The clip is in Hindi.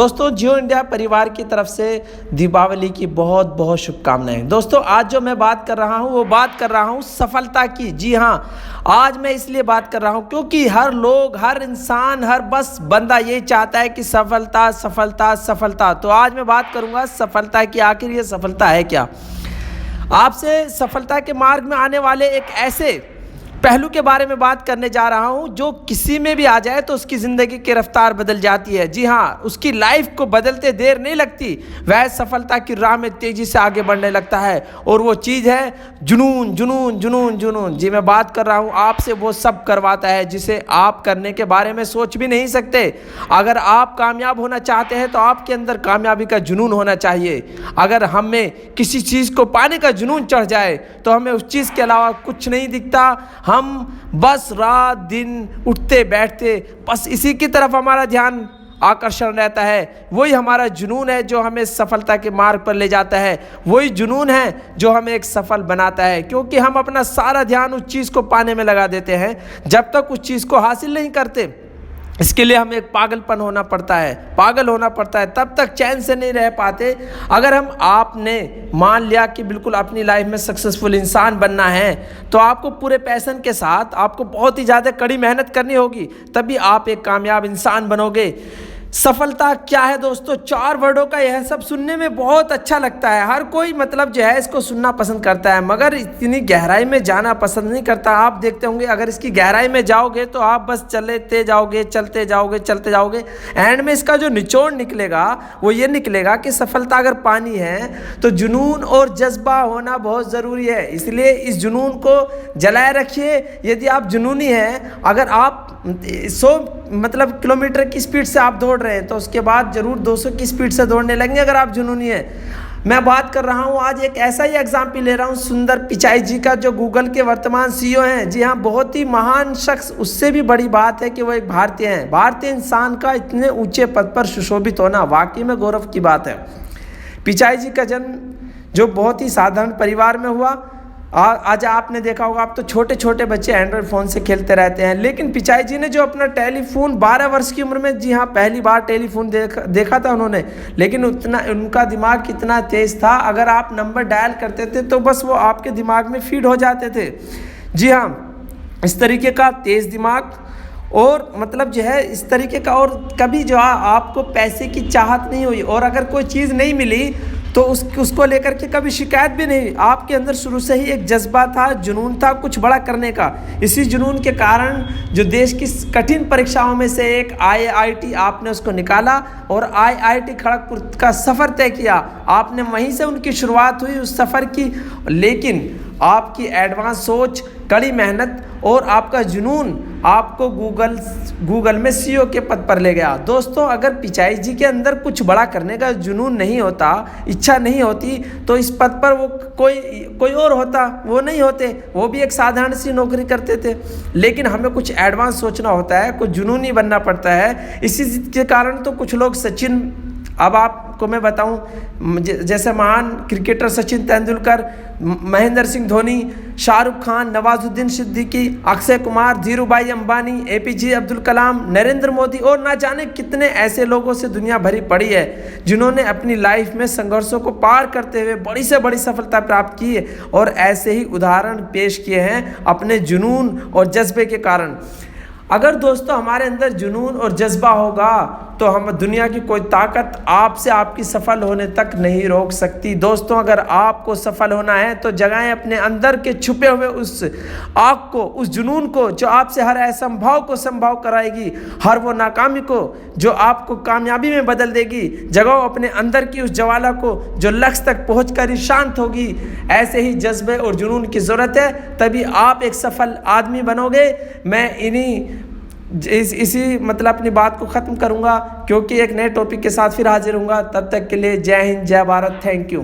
दोस्तों, जियो इंडिया परिवार की तरफ से दीपावली की बहुत बहुत शुभकामनाएं। दोस्तों, आज जो मैं बात कर रहा हूं वो बात कर रहा हूं सफलता की। जी हां, आज मैं इसलिए बात कर रहा हूं क्योंकि हर लोग, हर इंसान, हर बस बंदा ये चाहता है कि सफलता सफलता सफलता। तो आज मैं बात करूंगा सफलता की। आखिर ये सफलता है क्या? आपसे सफलता के मार्ग में आने वाले एक ऐसे पहलू के बारे में बात करने जा रहा हूं जो किसी में भी आ जाए तो उसकी ज़िंदगी की रफ्तार बदल जाती है। जी हां, उसकी लाइफ को बदलते देर नहीं लगती, वह सफलता की राह में तेज़ी से आगे बढ़ने लगता है। और वो चीज़ है जुनून। जुनून जुनून जुनून। जी, मैं बात कर रहा हूं आपसे वो सब करवाता है जिसे आप करने के बारे में सोच भी नहीं सकते। अगर आप कामयाब होना चाहते हैं तो आपके अंदर कामयाबी का जुनून होना चाहिए। अगर हमें किसी चीज़ को पाने का जुनून चढ़ जाए तो हमें उस चीज़ के अलावा कुछ नहीं दिखता। हम बस रात दिन उठते बैठते बस इसी की तरफ हमारा ध्यान आकर्षण रहता है। वही हमारा जुनून है जो हमें सफलता के मार्ग पर ले जाता है। वही जुनून है जो हमें एक सफल बनाता है, क्योंकि हम अपना सारा ध्यान उस चीज़ को पाने में लगा देते हैं। जब तक उस चीज़ को हासिल नहीं करते, इसके लिए हमें एक पागलपन होना पड़ता है, पागल होना पड़ता है, तब तक चैन से नहीं रह पाते। अगर आपने मान लिया कि बिल्कुल अपनी लाइफ में सक्सेसफुल इंसान बनना है तो आपको पूरे पैशन के साथ आपको बहुत ही ज़्यादा कड़ी मेहनत करनी होगी, तभी आप एक कामयाब इंसान बनोगे। सफलता क्या है दोस्तों? 4 वर्डों का यह सब सुनने में बहुत अच्छा लगता है। हर कोई मतलब जो है इसको सुनना पसंद करता है, मगर इतनी गहराई में जाना पसंद नहीं करता। आप देखते होंगे अगर इसकी गहराई में जाओगे तो आप बस चलते जाओगे, चलते जाओगे, चलते जाओगे। एंड में इसका जो निचोड़ निकलेगा वो ये निकलेगा कि सफलता अगर पानी है तो जुनून और जज्बा होना बहुत ज़रूरी है। इसलिए इस जुनून को जलाए रखिए। यदि आप जुनूनी हैं, अगर आप 100 किलोमीटर की स्पीड से आप दौड़ रहे हैं तो उसके बाद जरूर 200 की स्पीड से दौड़ने लगेंगे अगर आप जुनूनी हैं। मैं बात कर रहा हूं आज एक ऐसा ही एग्जाम्पल ले रहा हूं सुंदर पिचाई जी का, जो गूगल के वर्तमान CEO हैं। जी हां, बहुत ही महान शख्स। उससे भी बड़ी बात है कि वो एक भारतीय हैं। भारतीय इंसान का इतने ऊंचे पद पर सुशोभित होना वाकई में गौरव की बात है। पिचाई जी का जन्म जो बहुत ही साधारण परिवार में हुआ। आज आपने देखा होगा, आप तो छोटे छोटे बच्चे एंड्रॉयड फ़ोन से खेलते रहते हैं, लेकिन पिचाई जी ने जो अपना टेलीफोन 12 वर्ष की उम्र में, जी हाँ, पहली बार टेलीफोन देखा था उन्होंने। लेकिन उतना उनका दिमाग कितना तेज़ था, अगर आप नंबर डायल करते थे तो बस वो आपके दिमाग में फीड हो जाते थे। जी हाँ, इस तरीके का तेज़ दिमाग और जो है इस तरीके का। और कभी जो आपको पैसे की चाहत नहीं हुई, और अगर कोई चीज़ नहीं मिली तो उसको लेकर के कभी शिकायत भी नहीं। आपके अंदर शुरू से ही एक जज्बा था, जुनून था कुछ बड़ा करने का। इसी जुनून के कारण जो देश की कठिन परीक्षाओं में से एक IIT आपने उसको निकाला और IIT खड़गपुर का सफ़र तय किया। आपने वहीं से उनकी शुरुआत हुई उस सफ़र की। लेकिन आपकी एडवांस सोच, कड़ी मेहनत और आपका जुनून आपको गूगल में CEO के पद पर ले गया। दोस्तों, अगर पिचाई जी के अंदर कुछ बड़ा करने का जुनून नहीं होता, इच्छा नहीं होती, तो इस पद पर वो कोई और होता, वो नहीं होते। वो भी एक साधारण सी नौकरी करते थे। लेकिन हमें कुछ एडवांस सोचना होता है, कुछ जुनूनी बनना पड़ता है। इसी के कारण तो कुछ लोग सचिन, अब आपको मैं बताऊं, जैसे महान क्रिकेटर सचिन तेंदुलकर, महेंद्र सिंह धोनी, शाहरुख खान, नवाजुद्दीन सिद्दीकी, अक्षय कुमार, धीरूभाई अंबानी, APJ अब्दुल कलाम, नरेंद्र मोदी और ना जाने कितने ऐसे लोगों से दुनिया भरी पड़ी है जिन्होंने अपनी लाइफ में संघर्षों को पार करते हुए बड़ी से बड़ी सफलता प्राप्त की है। और ऐसे ही उदाहरण पेश किए हैं अपने जुनून और जज्बे के कारण। अगर दोस्तों हमारे अंदर जुनून और जज्बा होगा तो हम दुनिया की कोई ताकत आपसे आपकी सफल होने तक नहीं रोक सकती। दोस्तों, अगर आपको सफल होना है तो जगाएं अपने अंदर के छुपे हुए उस आग को, उस जुनून को जो आपसे हर असंभव को संभव कराएगी, हर वो नाकामी को जो आपको कामयाबी में बदल देगी। जगाओ अपने अंदर की उस ज्वाला को जो लक्ष्य तक पहुँचकर ही शांत होगी। ऐसे ही जज्बे और जुनून की ज़रूरत है, तभी आप एक सफल आदमी बनोगे। मैं इसी अपनी बात को ख़त्म करूँगा, क्योंकि एक नए टॉपिक के साथ फिर हाजिर होऊंगा। तब तक के लिए जय हिंद, जय भारत, थैंक यू।